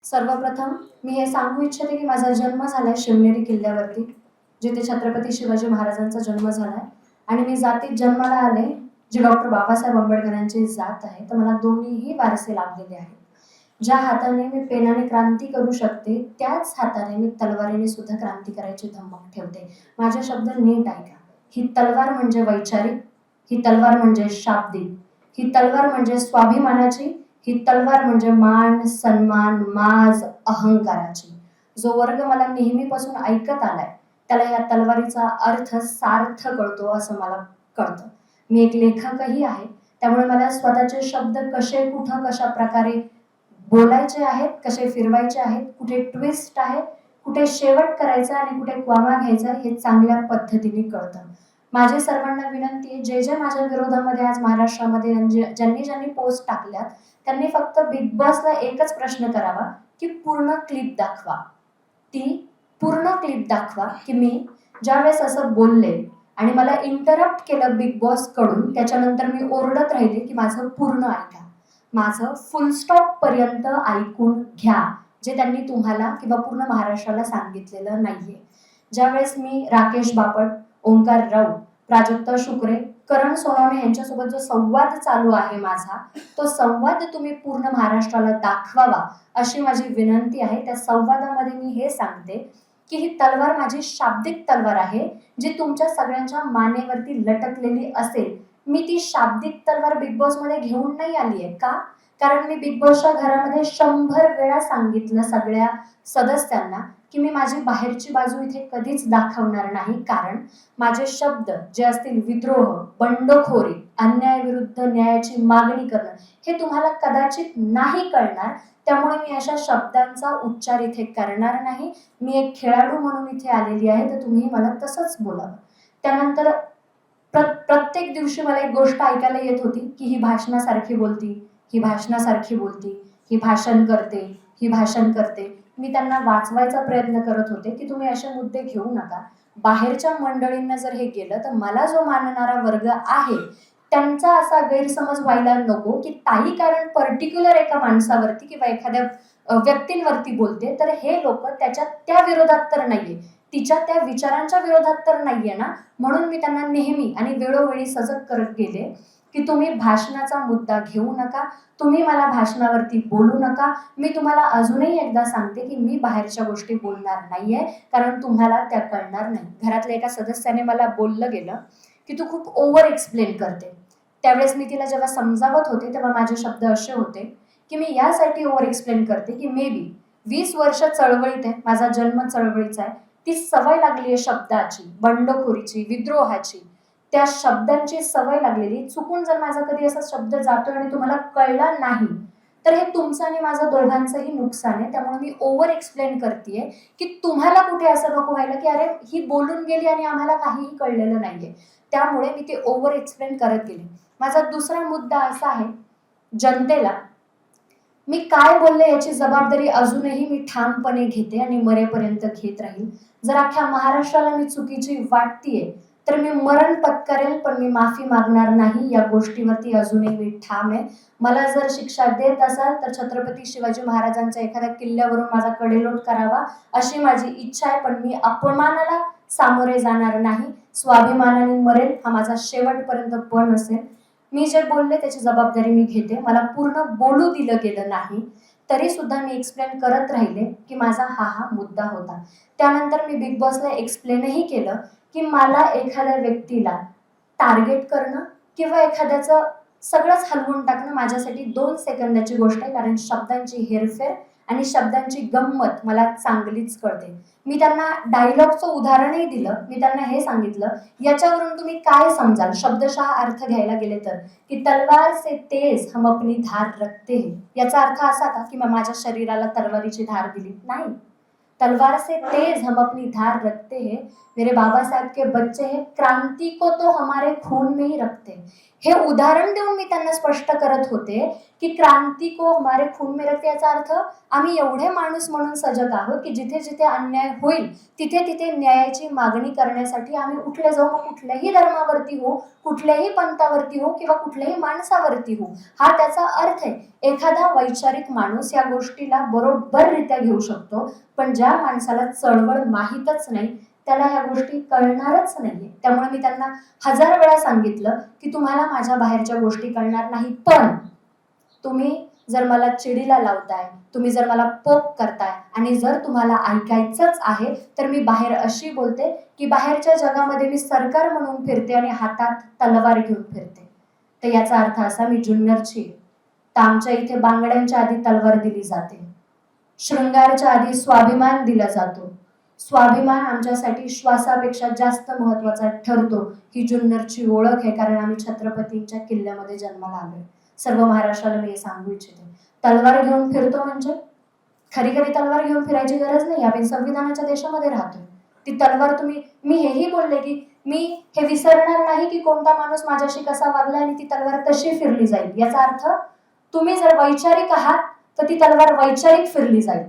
सर्वप्रथम मी हे सांगू इच्छिते की माझा जन्म झालाय शिवनेरी किल्ल्यावरती, जिथे छत्रपती शिवाजी महाराजांचा जन्म झालाय आणि मी जातीत जन्माला आले जी डॉक्टर बाबासाहेब आंबेडकरांची जात आहे. तर मला दोन्हीही वारसे लाभलेले आहेत. ज्या हाताने मी पेनाने क्रांती करू शकते, त्याच हाताने मी तलवारीने सुद्धा क्रांती करायची धमक ठेवते. माझे शब्द नीट ऐका. ही तलवार म्हणजे वैचारिक, ही तलवार म्हणजे शाब्दिक, ही तलवार म्हणजे स्वाभिमानाची, ही तलवार म्हणजे मान सन्मान माज अहंकाराची. जो वर्ग मला नेहमीपासून ऐकत आलाय त्याला या तलवारीचा अर्थ सार्थ कळतो असं मला कळतं. मी एक लेखकही आहे, त्यामुळे मला स्वतःचे शब्द कसे कुठं कशा प्रकारे बोलायचे आहेत, कसे फिरवायचे आहेत, कुठे ट्विस्ट आहे, कुठे शेवट करायचा आणि कुठे क्वामा घ्यायचा हे चांगल्या पद्धतीने कळतं. माझी सर्वांना विनंती आहे, जे जे माझ्या विरोधामध्ये आज महाराष्ट्रामध्ये ज्यांनी ज्यांनी पोस्ट टाकल्या त्यांनी फक्त बिग बॉसला एकच प्रश्न करावा की पूर्ण क्लिप दाखवा. ती पूर्ण क्लिप दाखवा की मी ज्यावेळेस असं बोलले आणि मला इंटरप्ट केलं बिग बॉस कडून, त्याच्यानंतर मी ओरडत राहिले की माझं पूर्ण ऐका, माझं फुल स्टॉप पर्यंत ऐकून घ्या, जे त्यांनी तुम्हाला किंवा पूर्ण महाराष्ट्राला सांगितलेलं नाहीये. ज्यावेळेस मी राकेश बापट, ओंकार राऊत, प्राजक्ता शुक्रे, करण सोनवणे यांच्यासोबत जो संवाद चालू आहे माझा, तो संवाद तुम्ही पूर्ण महाराष्ट्राला दाखवावा अशी माझी विनंती आहे. त्या संवादामध्ये मी हे सांगते की ही तलवार माझी शाब्दिक तलवार आहे, जी तुमच्या सगळ्यांच्या मानेवरती लटकलेली असेल. मी ती शाब्दिक तलवार बिग बॉस मध्ये घेऊन नाही आली आहे. का? कारण मी बिग बॉसच्या घरामध्ये 100 वेळा सांगितलं सगळ्या सदस्यांना की मी माझी बाहेरची बाजू इथे कधीच दाखवणार नाही. कारण माझे शब्द जे असतील विद्रोह, बंडखोरी, अन्यायाविरुद्ध न्यायाची मागणी करणं, हे तुम्हाला कदाचित नाही कळणार. त्यामुळे मी अशा शब्दांचा उच्चार इथे करणार नाही. मी एक खेळाडू म्हणून इथे आलेली आहे, तर तुम्ही मला तसंच बोलावं. त्यानंतर प्रत्येक दिवशी मला एक गोष्ट ऐकायला येत होती की ही भाषणासारखी बोलती, ही भाषणासारखी बोलती, ही भाषण करते, ही भाषण करते. मी त्यांना वाचवायचा प्रयत्न करत होते की तुम्ही असे मुद्दे घेऊ नका. बाहेरच्या मंडळींना जर हे केलं तर मला जो मानणारा वर्ग आहे त्यांचा असा गैरसमज व्हायला नको की ताई कारण पर्टिक्युलर एका माणसावरती किंवा एखाद्या व्यक्तींवरती बोलते तर हे लोक त्याच्या त्या विरोधात तर नाहीये, तिच्या त्या विचारांच्या विरोधात तर नाहीये ना. म्हणून मी त्यांना नेहमी आणि वेळोवेळी सजग करत गेले की तुम्ही भाषणाचा मुद्दा घेऊ नका, तुम्ही मला भाषणावरती बोलू नका. मी तुम्हाला अजूनही एकदा सांगते की मी बाहेरच्या गोष्टी बोलणार नाहीये, कारण तुम्हाला त्या कळणार नाही. घरातल्या एका सदस्याने मला बोललं गेलं की तू खूप ओव्हर एक्सप्लेन करते. त्यावेळेस मी तिला जेव्हा समजावत होते तेव्हा माझे शब्द असे होते की मी यासाठी ओव्हर एक्सप्लेन करते की मे बी 20 वर्ष चळवळीत आहे, माझा जन्म चळवळीचा आहे, ती सवय लागली आहे शब्दाची, बंडखोरीची, विद्रोहाची, त्या शब्दांची सवय लागलेली. चुकून जर माझा कधी असा शब्द जातोय आणि तुम्हाला कळला नाही तर हे तुमचं आणि माझं दोघांचंही नुकसान आहे. त्यामुळे मी ओव्हर एक्सप्लेन करतेय की तुम्हाला कुठे असं नको व्हायला की अरे ही बोलून गेली आणि आम्हाला काहीही कळलेलं नाहीये. त्यामुळे मी ते ओव्हर एक्सप्लेन करत गेले. माझा दुसरा मुद्दा असा आहे, जनतेला मी काय बोलले याची जबाबदारी अजूनही मी ठामपणे घेते आणि मरेपर्यंत घेत राहील. जर अख्ख्या महाराष्ट्राला मी चुकीची वाटतीये तर मी मरण पत्करेल, पण मी माफी मागणार नाही. या गोष्टीवरती अजूनही मी ठाम आहे. मला जर शिक्षा देत असाल तर छत्रपती शिवाजी महाराजांच्या एखाद्या किल्ल्यावरून माझा कडेलोट करावा अशी माझी इच्छा आहे, पण मी अपमानाला सामोरे जाणार नाही. स्वाभिमानाने मरेल, हा माझा शेवटपर्यंत पण असेल. मी जे बोलले त्याची जबाबदारी मी घेते. मला पूर्ण बोलू दिलं गेलं नाही तरी सुद्धा मी एक्सप्लेन करत राहिले की माझा हा मुद्दा होता. त्यानंतर मी बिग बॉसला एक्सप्लेनही केलं की मला एखाद्या व्यक्तीला टार्गेट करणं किंवा एखाद्याचं सगळंच हलवून टाकणं माझ्यासाठी 2 सेकंदाची गोष्ट आहे, कारण शब्दांची हेरफेर आणि शब्दांची गंमत मला चांगलीच कळते. मी त्यांना डायलॉगचं उदाहरणही दिलं. मी त्यांना हे सांगितलं, याच्यावरून तुम्ही काय समजाल शब्दशः अर्थ घ्यायला गेले तर, की तलवार से तेज हम अपनी धार रखते हैं. याचा अर्थ असा का की माझ्या शरीराला तलवारीची धार दिली? नाही. तलवार से तेज हम अपनी धार रखते हैं, मेरे बाबा साहेब के बच्चे हैं, क्रांती को तो हमारे खून में ही रखते हैं. हे उदाहरण देऊन मी त्यांना स्पष्ट करत होते की क्रांती को हमारे खून में रखते याचा अर्थ आम्ही एवढे माणूस म्हणून सजग आहोत की जिथे जिथे अन्याय होईल तिथे तिथे न्यायाची मागणी करण्यासाठी आम्ही उठले जाऊ. मग कुठल्याही धर्मावरती हो, कुठल्याही पंथावरती हो किंवा कुठल्याही माणसावरती हो, हा त्याचा अर्थ आहे. एखादा वैचारिक माणूस या गोष्टीला बरोबररित्या घेऊ शकतो, पण ज्या माणसाला चळवळ माहीतच नाही त्याला ह्या गोष्टी कळणारच नाहीये. त्यामुळे मी त्यांना 1000 वेळा सांगितलं की तुम्हाला माझ्या बाहेरच्या गोष्टी कळणार नाही, पण तुम्ही जर मला चिडीला लावताय, तुम्ही जर मला पोक करताय आणि जर तुम्हाला ऐकायचंच आहे तर मी बाहेर अशी बोलते की बाहेरच्या जगामध्ये मी सरकार म्हणून फिरते आणि हातात तलवार घेऊन फिरते. तर याचा अर्थ असा मी जुन्नरची. तर आमच्या इथे बांगड्यांच्या आधी तलवार दिली जाते, शृंगारच्या आधी स्वाभिमान दिला जातो. स्वाभिमान आमच्यासाठी श्वासापेक्षा जास्त महत्वाचा ठरतो. ही जुन्नरची ओळख आहे, कारण आम्ही छत्रपतींच्या किल्ल्यामध्ये जन्माला आलोय. सर्व महाराष्ट्राला मी हे सांगू इच्छिते. तलवार घेऊन फिरतो म्हणजे खरी खरी तलवार घेऊन फिरायची गरज नाही. आपण संविधानाच्या देशामध्ये राहतोय. ती तलवार मी हेही बोलले की मी हे विसरणार नाही की कोणता माणूस माझ्याशी कसा वागला आणि ती तलवार तशी फिरली जाईल. याचा अर्थ तुम्ही जर वैचारिक आहात तर ती तलवार वैचारिक फिरली जाईल.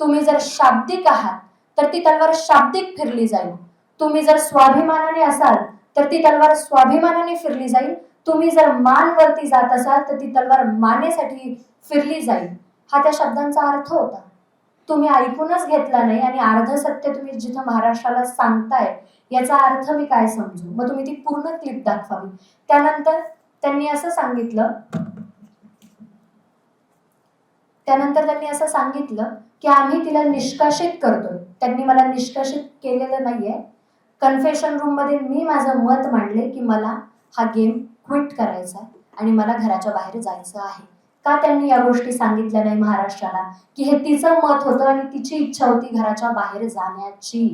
तुम्ही जर शाब्दिक आहात तर ती तलवार शाब्दिक फिरली जाईल. तुम्ही जर स्वाभिमानाने असाल तर ती तलवार स्वाभिमानाने फिरली जाईल. तुम्ही जर मानवरती जात असाल तर ती तलवार मानेसाठी फिरली जाईल. हा त्या शब्दांचा अर्थ होता. तुम्ही ऐकूनच घेतला नाही आणि अर्ध सत्य तुम्ही जिथं महाराष्ट्राला सांगताय याचा अर्थ मी काय समजू. मग तुम्ही ती पूर्ण क्लिप दाखवावी. त्यानंतर त्यांनी असं सांगितलं की आम्ही तिला निष्कासित करतोय. त्यांनी मला निष्कासित केलेलं नाहीये. कन्फेशन रूम मध्ये मी माझं मत मांडले की मला हा गेम क्विट करायचा आणि मला घराच्या बाहेर जायचं आहे. का त्यांनी या गोष्टी सांगितल्या नाही महाराष्ट्राला की हे तिचं मत होतं आणि तिची इच्छा होती घराच्या बाहेर जाण्याची.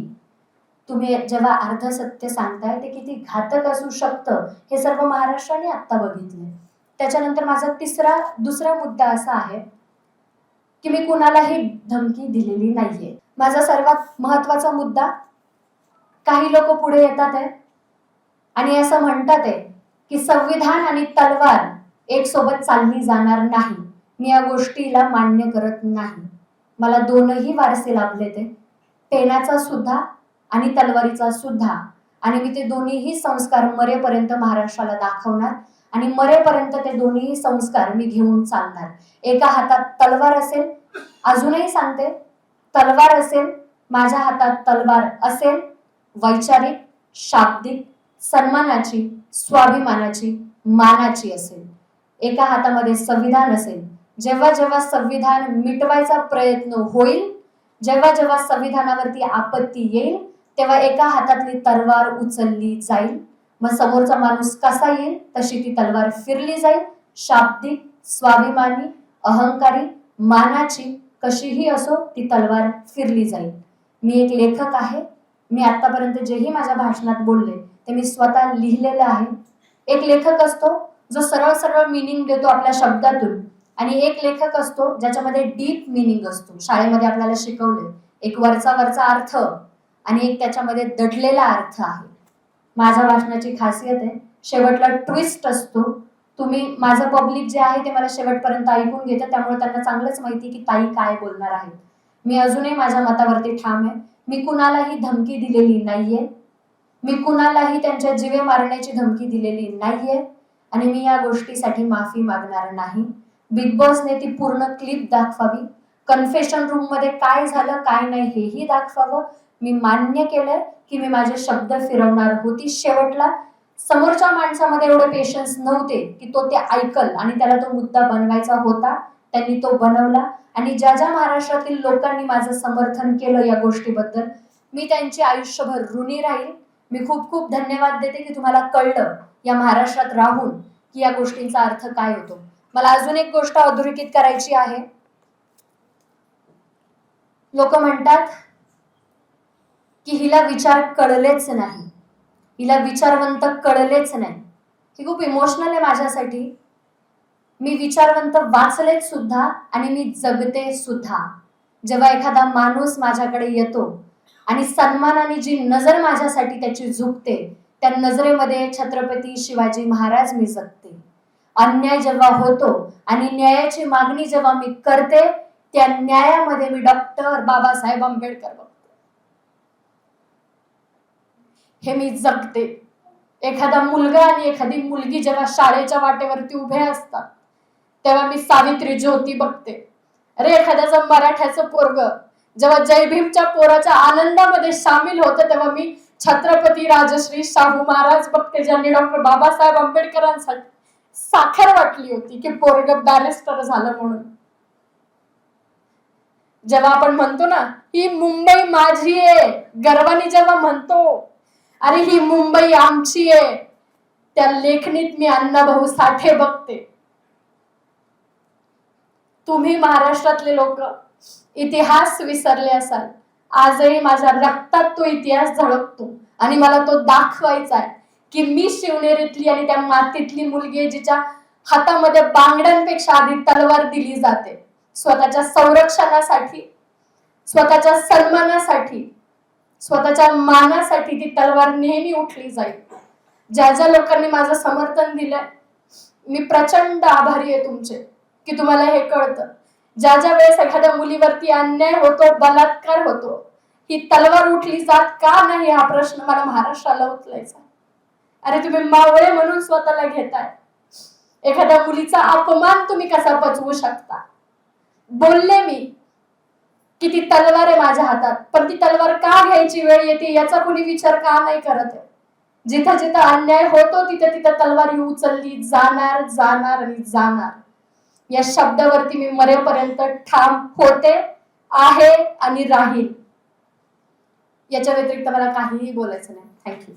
तुम्ही जेव्हा अर्ध सत्य सांगताय ते किती घातक असू शकतं हे सर्व महाराष्ट्राने आत्ता बघितले. त्याच्यानंतर माझा दुसरा मुद्दा असा आहे की मी कुणालाही धमकी दिलेली नाहीये. माझा सर्वात महत्वाचा मुद्दा, काही लोक पुढे येतात आहे आणि असं म्हणतात आहे की संविधान आणि तलवार एक सोबत चालली जाणार नाही. मी या गोष्टीला मान्य करत नाही. मला दोनही वारसे लाभले, ते पेनाचा सुद्धा आणि तलवारीचा सुद्धा, आणि मी ते दोन्हीही संस्कार मरेपर्यंत महाराष्ट्राला दाखवणार आणि मरेपर्यंत ते दोन्ही संस्कार मी घेऊन चालणार. एका हातात तलवार असेल, अजूनही सांगते, तलवार असेल, माझ्या हातात तलवार असेल, वैचारिक, शाब्दिक, सन्मानाची, स्वाभिमानाची, मानाची असेल. एका हातामध्ये संविधान असेल. जेव्हा जेव्हा संविधान मिटवायचा प्रयत्न होईल, जेव्हा जेव्हा संविधानावरती आपत्ती येईल, तेव्हा एका हातातली तलवार उचलली जाईल. मग समोरचा माणूस कसा येईल तशी ती तलवार फिरली जाईल. शाब्दिक, स्वाभिमानी, अहंकारी, मानाची कशीही असो ती तलवार फिरली जाईल. मी एक लेखक आहे. मी आतापर्यंत जेही माझ्या भाषणात बोलले ते मी स्वतः लिहिलेलं आहे. एक लेखक असतो जो सरळ सरळ मिनिंग देतो आपल्या शब्दातून, आणि एक लेखक असतो ज्याच्यामध्ये डीप मिनिंग असतो. शाळेमध्ये आपल्याला शिकवले एक वरचा अर्थ आणि एक त्याच्यामध्ये दडलेला अर्थ आहे. माझ्या भाषणाची खासियत आहे, शेवटला ट्विस्ट असतो. तुम्ही माझं पब्लिक जे आहे ते मला शेवटपर्यंत ऐकून घेतं, त्यामुळे त्यांना चांगलंच माहिती की ताई काय बोलणार आहेत. मी अजूनही माझ्या मतावरती ठाम आहे. मी कुणालाही धमकी दिलेली नाहीये. मी कुणालाही त्यांच्या जीवे मारण्याची धमकी दिलेली नाहीये आणि मी या गोष्टीसाठी माफी मागणार नाही. बिग बॉसने ती पूर्ण क्लिप दाखवावी. कन्फेशन रूम मध्ये काय झालं काय नाही हेही दाखवावं. मी मान्य केलंय की मी माझे शब्द फिरवणार होती. शेवटला समोरच्या माणसामध्ये एवढे पेशन्स नव्हते की तो ते ऐकल आणि त्याला तो मुद्दा बनवायचा होता. त्यांनी तो बनवला आणि ज्या ज्या महाराष्ट्रातील लोकांनी माझं समर्थन केलं या गोष्टीबद्दल मी त्यांची आयुष्यभर ऋणी राहील. मी खूप खूप धन्यवाद देते की तुम्हाला कळलं या महाराष्ट्रात राहून की या गोष्टींचा अर्थ काय होतो. मला अजून एक गोष्ट अधोरेखित करायची आहे. लोक म्हणतात की हिला विचार कळलेच नाही, हिला विचारवंत कळलेच नाही. ही खूप इमोशनल आहे माझ्यासाठी. मी विचारवंत वाचलेत सुद्धा आणि मी जगते सुद्धा. जेव्हा एखादा माणूस माझ्याकडे येतो आणि सन्मानाने जी नजर माझ्यासाठी त्याची झुकते, त्या नजरेमध्ये छत्रपती शिवाजी महाराज मी जगते. अन्याय जेव्हा होतो आणि न्यायाची मागणी जेव्हा मी करते, त्या न्यायामध्ये मी डॉक्टर बाबासाहेब आंबेडकर बघते. हे मी जगते. एखादा मुलगा आणि एखादी मुलगी जेव्हा शाळेच्या वाटेवरती उभे असतात, तेव्हा मी सावित्री ज्योती बघते. अरे एखाद्याचं मराठ्याचं पोरग जेव्हा जय भीमच्या पोराच्या आनंदामध्ये सामील होतं, तेव्हा मी छत्रपती राजश्री शाहू महाराज बघते, ज्यांनी डॉक्टर बाबासाहेब आंबेडकरांसाठी साखर वाटली होती की पोरग बॅरिस्टर झालं म्हणून. जेव्हा आपण म्हणतो ना, ही मुंबई माझी आहे, गर्वाने जेव्हा म्हणतो, अरे ही मुंबई आमची आहे, त्या लेखणीत मी अण्णाभाऊ साठे बघते. तुम्ही महाराष्ट्रातले लोक इतिहास विसरले असाल, आजही माझ्या रक्तात तो इतिहास झळकतो आणि मला तो दाखवायचा आहे की मी शिवनेरीतली आणि त्या मातीतली मुलगी आहे, जिच्या हातामध्ये बांगड्यांपेक्षा आधी तलवार दिली जाते. स्वतःच्या संरक्षणासाठी, स्वतःच्या सन्मानासाठी, स्वतःच्या मानासाठी ती तलवार नेहमी उठली जाईल. ज्या ज्या लोकांनी माझं समर्थन दिलंय, मी प्रचंड आभारी आहे तुमचे की तुम्हाला हे कळतं. ज्या ज्या वेळेस एखाद्या मुलीवरती अन्याय होतो, बलात्कार होतो, ही तलवार उठली जात का नाही हा प्रश्न मला महाराष्ट्राला उचलायचा. अरे तुम्ही मावळे म्हणून स्वतःला घेताय. एखाद्या मुलीचा अपमान तुम्ही कसा पचवू शकता. बोलले मी की ती तलवार आहे माझ्या हातात, पण ती तलवार का घ्यायची वेळ येते याचा कोणी विचार का नाही करत आहे. जिथं जिथं अन्याय होतो तिथं तिथं तलवार उचलली जाणार जाणार आणि जाणार. या शब्दावरती मी मरेपर्यंत ठाम होते, आहे आणि राहील. याच्या व्यतिरिक्त मला काहीही बोलायचं नाही. थँक्यू.